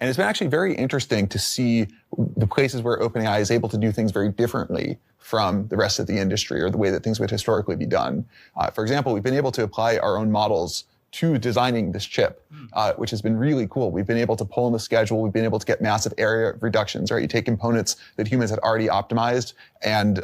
And it's been actually very interesting to see the places where OpenAI is able to do things very differently from the rest of the industry or the way that things would historically be done. For example, we've been able to apply our own models to designing this chip, which has been really cool. We've been able to pull in the schedule. We've been able to get massive area reductions, right? You take components that humans had already optimized and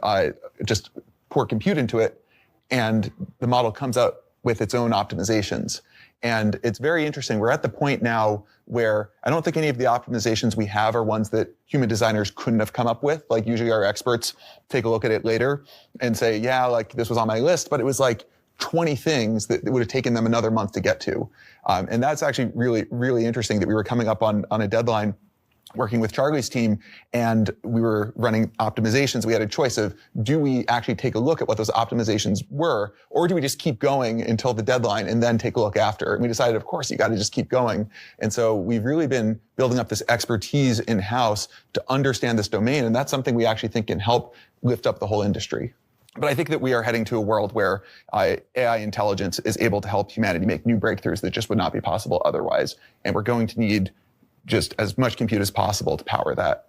just pour compute into it, and the model comes out with its own optimizations. And it's very interesting. We're at the point now where I don't think any of the optimizations we have are ones that human designers couldn't have come up with. Like usually our experts take a look at it later and say, yeah, like this was on my list, but it was like 20 things that would have taken them another month to get to. And that's actually really, really interesting that we were coming up on a deadline working with Charlie's team, and we were running optimizations. We had a choice of, do we actually take a look at what those optimizations were, or do we just keep going until the deadline and then take a look after? And we decided, of course, you got to just keep going. And so we've really been building up this expertise in-house to understand this domain, and that's something we actually think can help lift up the whole industry. But I think that we are heading to a world where AI intelligence is able to help humanity make new breakthroughs that just would not be possible otherwise. And we're going to need just as much compute as possible to power that.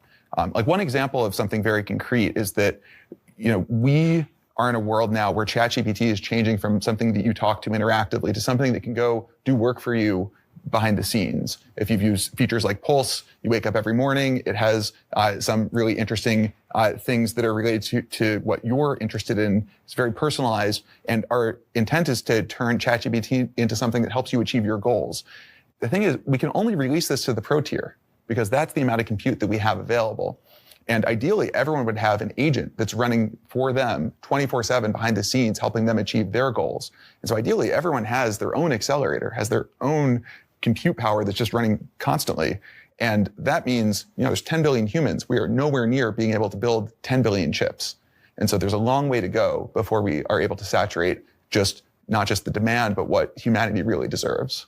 Like one example of something very concrete is that, we are in a world now where ChatGPT is changing from something that you talk to interactively to something that can go do work for you behind the scenes. If you've used features like Pulse, you wake up every morning, it has some really interesting things that are related to what you're interested in. It's very personalized, and our intent is to turn ChatGPT into something that helps you achieve your goals. The thing is, we can only release this to the pro tier because that's the amount of compute that we have available. And ideally, everyone would have an agent that's running for them 24/7 behind the scenes, helping them achieve their goals. And so ideally, everyone has their own accelerator, has their own compute power that's just running constantly. And that means, there's 10 billion humans. We are nowhere near being able to build 10 billion chips. And so there's a long way to go before we are able to saturate not just the demand, but what humanity really deserves.